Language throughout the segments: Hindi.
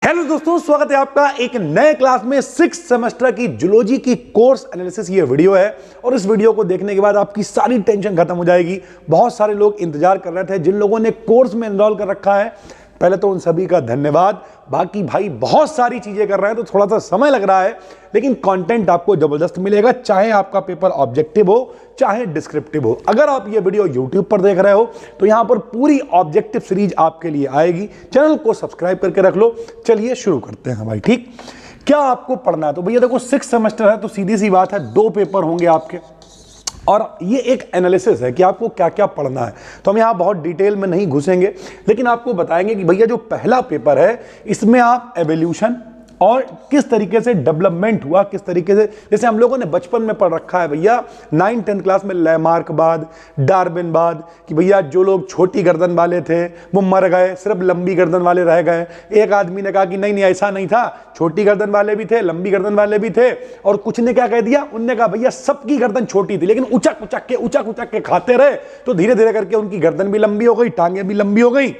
हेलो दोस्तों, स्वागत है आपका एक नए क्लास में 6th सेमेस्टर की जूलॉजी की कोर्स एनालिसिस ये वीडियो है। और इस वीडियो को देखने के बाद आपकी सारी टेंशन खत्म हो जाएगी। बहुत सारे लोग इंतजार कर रहे थे, जिन लोगों ने कोर्स में एनरोल कर रखा है, पहले तो उन सभी का धन्यवाद। बाकी भाई बहुत सारी चीजें कर रहे हैं तो थोड़ा सा समय लग रहा है, लेकिन कंटेंट आपको जबरदस्त मिलेगा, चाहे आपका पेपर ऑब्जेक्टिव हो चाहे डिस्क्रिप्टिव हो। अगर आप ये वीडियो YouTube पर देख रहे हो तो यहां पर पूरी ऑब्जेक्टिव सीरीज आपके लिए आएगी। चैनल को सब्सक्राइब करके रख लो। चलिए शुरू करते हैं भाई। ठीक, क्या आपको पढ़ना है? तो भैया देखो, 6th सेमेस्टर है तो सीधी सी बात है, 2 पेपर होंगे आपके और ये एक एनालिसिस है कि आपको क्या क्या पढ़ना है। तो हम यहाँ बहुत डिटेल में नहीं घुसेंगे, लेकिन आपको बताएंगे कि भैया जो पहला पेपर है इसमें आप एवोल्यूशन और किस तरीके से डेवलपमेंट हुआ, किस तरीके से, जैसे हम लोगों ने बचपन में पढ़ रखा है भैया 9th 10th क्लास में लैमार्कवाद, डार्विनवाद, कि भैया जो लोग छोटी गर्दन वाले थे वो मर गए, सिर्फ लंबी गर्दन वाले रह गए। एक आदमी ने कहा कि नहीं नहीं ऐसा नहीं था, छोटी गर्दन वाले भी थे, लंबी गर्दन वाले भी थे। और कुछ ने क्या कह दिया, उनने कहा भैया सबकी गर्दन छोटी थी, लेकिन उचक उचक के खाते रहे तो धीरे धीरे करके उनकी गर्दन भी लंबी हो गई, टांगे भी लंबी हो गई।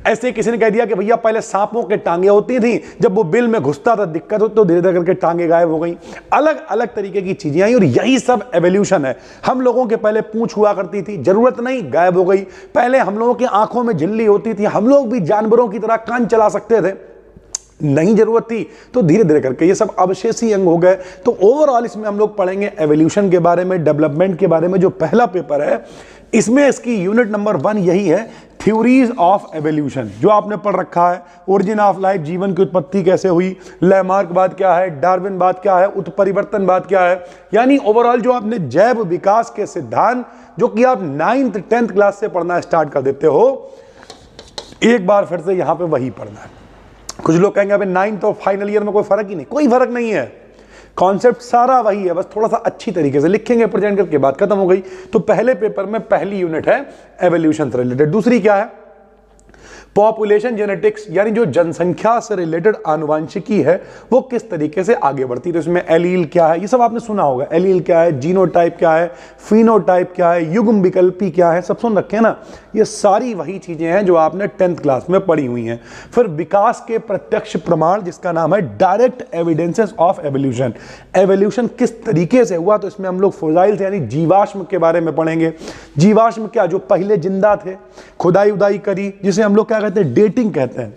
ऐसे किसी ने कह दिया कि भैया पहले सांपों के टांगे होती थी, जब वो बिल में घुसता था दिक्कत होती तो धीरे धीरे करके टांगे गायब हो गई। अलग अलग तरीके की चीजें आई और यही सब एवोल्यूशन है। हम लोगों के पहले पूंछ हुआ करती थी, जरूरत नहीं, गायब हो गई। पहले हम लोगों की आंखों में झिल्ली होती थी, हम लोग भी जानवरों की तरह कान चला सकते थे, नहीं जरूरत थी, तो धीरे धीरे करके ये सब अवशेषी अंग हो गए। तो ओवरऑल इसमें हम लोग पढ़ेंगे एवोल्यूशन के बारे में, डेवलपमेंट के बारे में। जो पहला पेपर है इसमें इसकी यूनिट नंबर 1 यही है, थ्योरीज ऑफ एवोल्यूशन, जो आपने पढ़ रखा है। ओरिजिन ऑफ लाइफ, जीवन की उत्पत्ति कैसे हुई, लैमार्कवाद क्या है, डार्विनवाद क्या है, उत्परिवर्तनवाद क्या है। यानी ओवरऑल जो आपने जैव विकास के सिद्धांत, जो कि आप 9th 10th क्लास से पढ़ना स्टार्ट कर देते हो, एक बार फिर से यहां पे वही पढ़ना है। कुछ लोग कहेंगे अबे 9th और फाइनल ईयर में कोई फर्क ही नहीं, कोई फर्क नहीं है, कॉन्सेप्ट सारा वही है, बस थोड़ा सा अच्छी तरीके से लिखेंगे, प्रेजेंट करके बात खत्म हो गई। तो पहले पेपर में पहली यूनिट है एवोल्यूशन से रिलेटेड। दूसरी क्या है, पॉपुलेशन जेनेटिक्स, यानी जो जनसंख्या से रिलेटेड आनुवांशिकी है वो किस तरीके से आगे बढ़ती है। तो इसमें एलील क्या है, ये सब आपने सुना होगा, एलील क्या है, जीनोटाइप क्या है, फिनोटाइप क्या है, युग्म विकल्पी क्या है, सब सुन रखे हैं ना। ये सारी वही चीजें हैं जो आपने 10th क्लास में पढ़ी हुई हैं। फिर विकास के प्रत्यक्ष प्रमाण, जिसका नाम है direct evidences of evolution. Evolution किस तरीके से हुआ, तो इसमें हम लोग फोजाइल यानी जीवाश्म के बारे में पढ़ेंगे। जीवाश्म क्या, जो पहले जिंदा थे, खुदाई उदाई करी, जिसे हम लोग क्या कहते हैं, डेटिंग कहते हैं।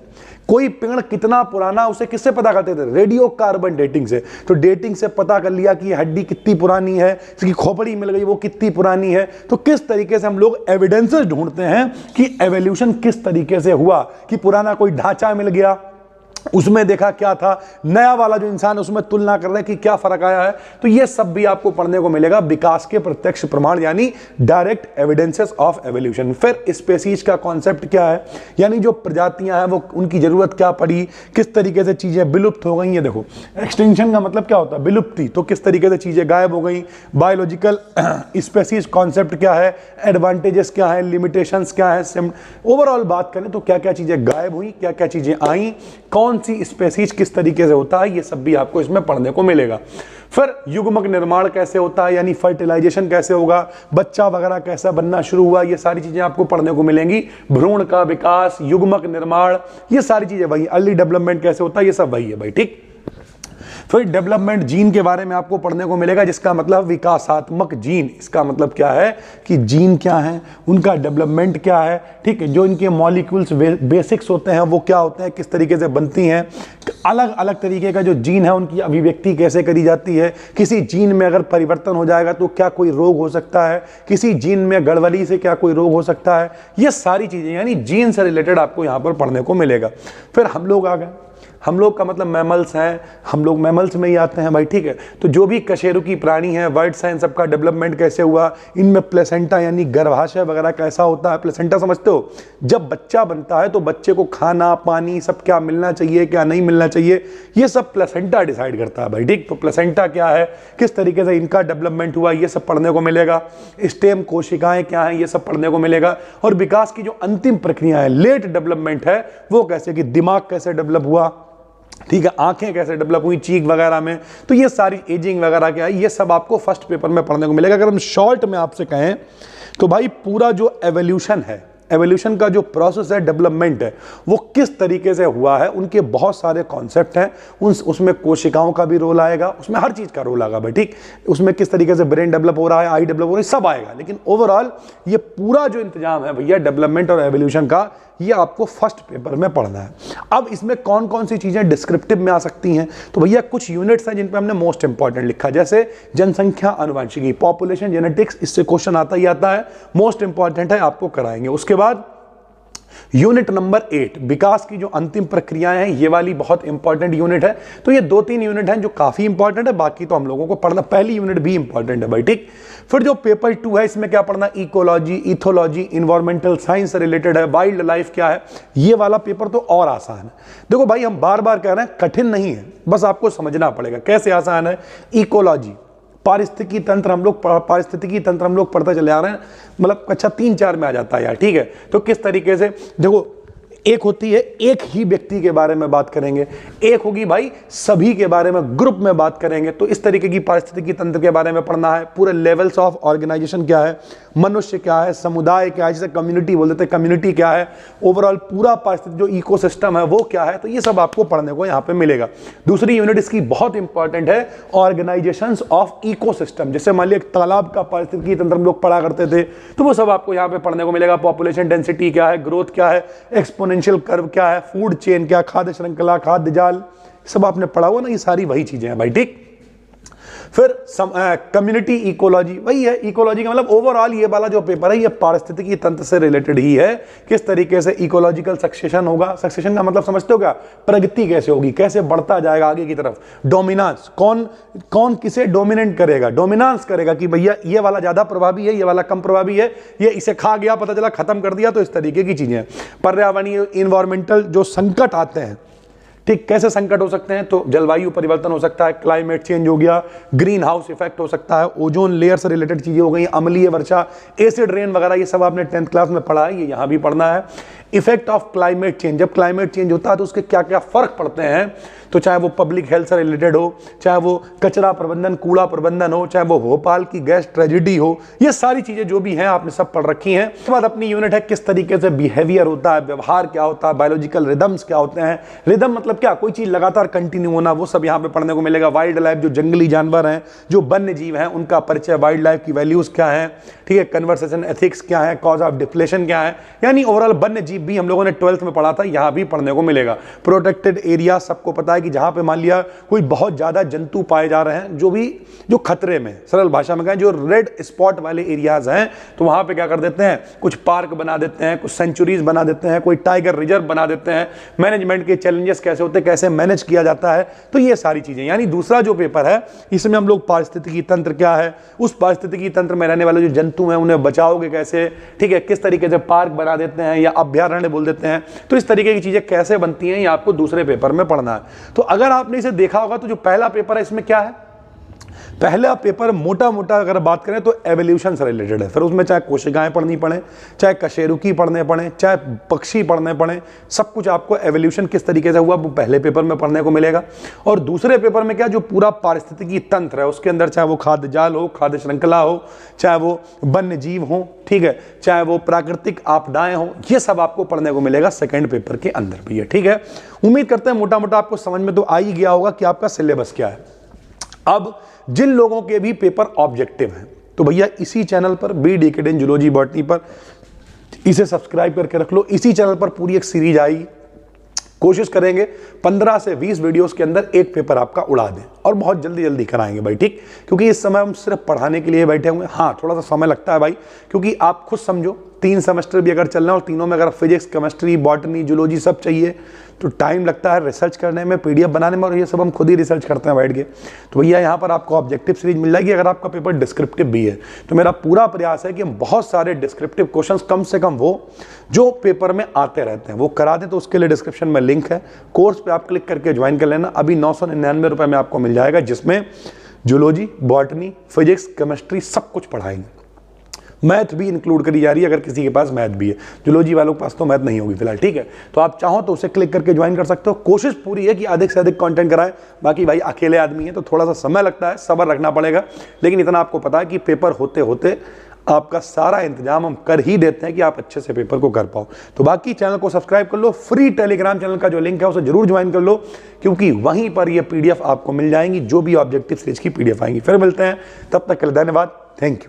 कोई पेड़ कितना पुराना, उसे किससे पता करते थे, रेडियो कार्बन डेटिंग से। तो डेटिंग से पता कर लिया कि हड्डी कितनी पुरानी है, इसकी खोपड़ी मिल गई वो कितनी पुरानी है। तो किस तरीके से हम लोग एविडेंसेस ढूंढते हैं कि एवोल्यूशन किस तरीके से हुआ, कि पुराना कोई ढांचा मिल गया, उसमें देखा क्या था, नया वाला जो इंसान उसमें तुलना कर रहे हैं कि क्या फर्क आया है। तो ये सब भी आपको पढ़ने को मिलेगा, विकास के प्रत्यक्ष प्रमाण यानी डायरेक्ट एविडेंसेस ऑफ एवोल्यूशन। फिर स्पेसीज का कॉन्सेप्ट क्या है, यानी जो प्रजातियां हैं वो उनकी जरूरत क्या पड़ी, किस तरीके से चीजें विलुप्त हो गई। ये देखो, एक्सटिंक्शन का मतलब क्या होता है, विलुप्ति, तो किस तरीके से चीजें गायब हो गई। बायोलॉजिकल स्पेसीज कॉन्सेप्ट क्या है, एडवांटेजेस क्या है, लिमिटेशंस क्या है। ओवरऑल बात करें तो क्या क्या चीजें गायब हुई, क्या क्या चीजें आई, कौन सी स्पेसीज किस तरीके से होता है, ये सब भी आपको इसमें पढ़ने को मिलेगा। फिर युग्मक निर्माण कैसे होता है, यानी फर्टिलाइजेशन कैसे होगा, बच्चा वगैरह कैसा बनना शुरू हुआ, ये सारी चीजें आपको पढ़ने को मिलेंगी। भ्रूण का विकास, युग्मक निर्माण, ये सारी चीजें वही, अर्ली डेवलपमेंट कैसे होता है, ये सब वही है भाई। ठीक, फिर डेवलपमेंट जीन के बारे में आपको पढ़ने को मिलेगा, जिसका मतलब विकासात्मक जीन। इसका मतलब क्या है कि जीन क्या है, उनका डेवलपमेंट क्या है, ठीक है, जो इनके मॉलिक्यूल्स बेसिक्स होते हैं वो क्या होते हैं, किस तरीके से बनती हैं, अलग अलग तरीके का जो जीन है उनकी अभिव्यक्ति कैसे करी जाती है, किसी जीन में अगर परिवर्तन हो जाएगा तो क्या कोई रोग हो सकता है, किसी जीन में गड़बड़ी से क्या कोई रोग हो सकता है। ये सारी चीजें यानी जीन से रिलेटेड आपको यहाँ पर पढ़ने को मिलेगा। फिर हम लोग आ गए, हम लोग का मतलब मैमल्स हैं, हम लोग मैमल्स में ही आते हैं भाई। ठीक है, तो जो भी कशेरुकी प्राणी हैं, वर्ड्स हैं, सबका डेवलपमेंट कैसे हुआ, इनमें प्लेसेंटा यानी गर्भाशय वगैरह कैसा होता है। प्लेसेंटा समझते हो, जब बच्चा बनता है तो बच्चे को खाना पानी सब क्या मिलना चाहिए, क्या नहीं मिलना चाहिए, ये सब प्लेसेंटा डिसाइड करता है भाई। ठीक, तो प्लेसेंटा क्या है, किस तरीके से इनका डेवलपमेंट हुआ, ये सब पढ़ने को मिलेगा। स्टेम कोशिकाएं क्या हैं, ये सब पढ़ने को मिलेगा। और विकास की जो अंतिम प्रक्रिया है, लेट डेवलपमेंट है, वो कैसे, कि दिमाग कैसे डेवलप हुआ, ठीक है, आंखें कैसे डेवलप हुई चीक वगैरह में, तो ये सारी एजिंग वगैरह क्या है, ये सब आपको फर्स्ट पेपर में पढ़ने को मिलेगा। अगर हम शॉर्ट में आपसे कहें तो भाई पूरा जो एवोल्यूशन है एवोल्यूशन का जो प्रोसेस है, डेवलपमेंट है, वो किस तरीके से हुआ है, उनके बहुत सारे कॉन्सेप्ट हैं। उसमें कोशिकाओं का भी रोल आएगा, उसमें हर चीज़ का रोल आएगा भाई, ठीक। उसमें किस तरीके से ब्रेन डेवलप हो रहा है, आई डेवलप हो रही है, सब आएगा। लेकिन ओवरऑल ये पूरा जो इंतजाम है भैया डेवलपमेंट और एवोल्यूशन का, ये आपको फर्स्ट पेपर में पढ़ना है। अब इसमें कौन कौन सी चीज़ें डिस्क्रिप्टिव में आ सकती हैं, तो भैया कुछ यूनिट्स हैं जिन पे हमने मोस्ट इंपॉर्टेंट लिखा, जैसे जनसंख्या अनुवांशिकी, पॉपुलेशन जेनेटिक्स, इससे क्वेश्चन आता ही आता है, मोस्ट इंपॉर्टेंट है, आपको कराएंगे। उसके बाद यूनिट नंबर 8, विकास की जो अंतिम प्रक्रियाएं हैं, ये वाली बहुत इंपॉर्टेंट यूनिट है। तो ये 2-3 यूनिट हैं जो काफी इंपॉर्टेंट है, बाकी तो हम लोगों को पढ़ना, पहली यूनिट भी इंपॉर्टेंट है भाई, ठीक। फिर जो पेपर 2 है, इसमें क्या पढ़ना, इकोलॉजी, इथोलॉजी, इन्वायरमेंटल साइंस से रिलेटेड है, वाइल्ड लाइफ क्या है, ये वाला पेपर तो और आसान है। देखो भाई, हम बार बार कह रहे हैं कठिन नहीं है, बस आपको समझना पड़ेगा कैसे आसान है। इकोलॉजी, पारिस्थितिकी तंत्र हम लोग पढ़ते चले आ रहे हैं, मतलब अच्छा 3-4 में आ जाता है यार, ठीक है। तो किस तरीके से देखो, एक होती है एक ही व्यक्ति के बारे में बात करेंगे, एक होगी भाई सभी के बारे में, ग्रुप में बात करेंगे। तो इस तरीके की पारिस्थितिकी तंत्र के बारे में पढ़ना है, पूरे लेवल्स ऑफ ऑर्गेनाइजेशन क्या है, मनुष्य क्या है, समुदाय क्या है, जैसे कम्युनिटी बोल देते हैं, कम्युनिटी क्या है, ओवरऑल पूरा पारिस्थितिक जो इकोसिस्टम है वो क्या है, तो ये सब आपको पढ़ने को यहाँ पे मिलेगा। दूसरी यूनिट इसकी बहुत इंपॉर्टेंट है, ऑर्गेनाइजेशंस ऑफ इकोसिस्टम। जैसे मान लिया तालाब का पारिस्थितिकी तंत्र हम लोग पढ़ा करते थे, तो वो सब आपको यहाँ पे पढ़ने को मिलेगा। पॉपुलेशन डेंसिटी क्या है, ग्रोथ क्या है, एक्सपोनेंशियल कर्व क्या है, फूड चेन क्या, खाद्य श्रृंखला, खाद्य जाल, सब आपने पढ़ा हुआ ना, ये सारी वही चीजें हैं भाई, ठीक। फिर कम्युनिटी इकोलॉजी, वही है इकोलॉजी का मतलब ओवरऑल ये वाला जो पेपर है ये पारिस्थितिकी तंत्र से रिलेटेड ही है। किस तरीके से इकोलॉजिकल सक्सेशन होगा, सक्सेशन का मतलब समझते हो क्या, प्रगति कैसे होगी, कैसे बढ़ता जाएगा आगे की तरफ। डोमिनेंस, कौन किसे डोमिनेट करेगा, डोमिनेंस करेगा कि भैया ये वाला ज्यादा प्रभावी है, ये वाला कम प्रभावी है, ये इसे खा गया, पता चला खत्म कर दिया। तो इस तरीके की चीजें। पर्यावरणीय इन्वायरमेंटल जो संकट आते हैं, ठीक, कैसे संकट हो सकते हैं, तो जलवायु परिवर्तन हो सकता है, क्लाइमेट चेंज हो गया, ग्रीन हाउस इफेक्ट हो सकता है, ओजोन लेयर से रिलेटेड चीजें हो गई, अम्लीय वर्षा, एसिड रेन वगैरह, ये सब आपने 10th क्लास में पढ़ा है, ये यहां भी पढ़ना है। इफेक्ट ऑफ क्लाइमेट चेंज, जब क्लाइमेट चेंज होता है तो उसके क्या क्या फर्क पड़ते हैं, तो चाहे वो पब्लिक हेल्थ से रिलेटेड हो, चाहे वो कचरा प्रबंधन, कूड़ा प्रबंधन हो, चाहे वो भोपाल की गैस ट्रेजेडी हो, ये सारी चीजें जो भी हैं आपने सब पढ़ रखी हैं। उसके बाद अपनी यूनिट है किस तरीके से बिहेवियर होता है, व्यवहार क्या होता है, बायोलॉजिकल रिदम्स क्या होते हैं। रिदम मतलब क्या, कोई चीज लगातार कंटिन्यू होना, वो सब यहाँ पे पढ़ने को मिलेगा। वाइल्ड लाइफ, जो जंगली जानवर हैं, जो वन्य जीव हैं, उनका परिचय, वाइल्ड लाइफ की वैल्यूज क्या है, ठीक है। कन्वर्सेशन एथिक्स क्या है, कॉज ऑफ डिप्लेशन क्या है, यानी ओवरऑल वन्य जीव भी हम लोगों ने 12th में पढ़ा था, यहाँ भी पढ़ने को मिलेगा। प्रोटेक्टेड एरिया, सबको पता है कि जहां पे मान लिया कोई बहुत ज्यादा जंतु पाए जा रहे हैं, जो खतरे में, सरल भाषा में कहें जो रेड स्पॉट वाले एरियाज हैं, तो वहां पे क्या कर देते हैं, कुछ पार्क बना देते हैं, कुछ सेंचुरीज बना देते हैं, कोई टाइगर रिजर्व बना देते हैं। मैनेजमेंट के चैलेंजेस कैसे होते हैं, कैसे मैनेज किया जाता है, तो ये सारी चीजें। यानी दूसरा जो पेपर है इसमें हम लोग पारिस्थितिकी तंत्र क्या है, उस पारिस्थितिकी तंत्र में रहने वाले जो जंतु हैं उन्हें बचाओगे कैसे, ठीक है, किस तरीके से पार्क बना देते हैं या अभ्यारण्य बोल देते हैं, तो इस तरीके की चीजें कैसे बनती हैं ये आपको दूसरे पेपर में पढ़ना है। तो अगर आपने इसे देखा होगा तो जो पहला पेपर है इसमें क्या है, पहला पेपर मोटा मोटा अगर बात करें तो एवोल्यूशन से रिलेटेड है। फिर उसमें चाहे कोशिकाएं पढ़नी पड़े, चाहे कशेरुकी पढ़ने पड़े, चाहे पक्षी पढ़ने पड़े, सब कुछ आपको एवोल्यूशन किस तरीके से हुआ वो पहले पेपर में पढ़ने को मिलेगा। और दूसरे पेपर में क्या, जो पूरा पारिस्थितिकी तंत्र है उसके अंदर, चाहे वो खाद्य जाल हो, खाद्य श्रृंखला हो, चाहे वो वन्य जीव हो, ठीक है, चाहे वो प्राकृतिक आपदाएं हो, ये सब आपको पढ़ने को मिलेगा सेकेंड पेपर के अंदर भी है, ठीक है। उम्मीद करते हैं मोटा मोटा आपको समझ में तो आ ही गया होगा कि आपका सिलेबस क्या है। अब जिन लोगों के भी पेपर ऑब्जेक्टिव हैं, तो भैया इसी चैनल पर BD Academy जूलॉजी बॉटनी पर इसे सब्सक्राइब करके रख लो। इसी चैनल पर पूरी एक सीरीज आएगी, कोशिश करेंगे 15 से 20 वीडियोस के अंदर एक पेपर आपका उड़ा दें, और बहुत जल्दी जल्दी कराएंगे भाई, ठीक। क्योंकि इस समय हम सिर्फ पढ़ाने के लिए बैठे हुए हैं। हाँ, थोड़ा सा समय लगता है भाई, क्योंकि आप खुद समझो 3 सेमेस्टर भी अगर चल रहे हैं और तीनों में अगर फिजिक्स, केमिस्ट्री, बॉटनी, जूलॉजी सब चाहिए तो टाइम लगता है रिसर्च करने में, PDF बनाने में, और ये सब हम खुद ही रिसर्च करते हैं बैठ के। तो भैया यहाँ पर आपको ऑब्जेक्टिव सीरीज मिल जाएगी। अगर आपका पेपर डिस्क्रिप्टिव भी है तो मेरा पूरा प्रयास है कि हम बहुत सारे डिस्क्रिप्टिव क्वेश्चंस, कम से कम वो जो पेपर में आते रहते हैं वो करा दें। तो उसके लिए डिस्क्रिप्शन में लिंक है, कोर्स पे आप क्लिक करके ज्वाइन कर लेना। अभी 999 रुपये में आपको मिल जाएगा, जिसमें जूलॉजी, बॉटनी, फिजिक्स, केमिस्ट्री सब कुछ पढ़ाएंगे। मैथ भी इंक्लूड करी जा रही है, अगर किसी के पास मैथ भी है। जूलॉजी वालों के पास तो मैथ नहीं होगी फिलहाल, ठीक है। तो आप चाहो तो उसे क्लिक करके ज्वाइन कर सकते हो। कोशिश पूरी है कि अधिक से अधिक कंटेंट कराएं। बाकी भाई अकेले आदमी है तो थोड़ा सा समय लगता है, सब्र रखना पड़ेगा, लेकिन इतना आपको पता है कि पेपर होते होते आपका सारा इंतजाम हम कर ही देते हैं कि आप अच्छे से पेपर को कर पाओ। तो बाकी चैनल को सब्सक्राइब कर लो, फ्री टेलीग्राम चैनल का जो लिंक है उसे जरूर ज्वाइन कर लो, क्योंकि वहीं पर ये PDF आपको मिल जाएंगी, जो भी ऑब्जेक्टिव स्टेज की PDF आएंगी। फिर मिलते हैं, तब तक के लिए धन्यवाद, थैंक यू।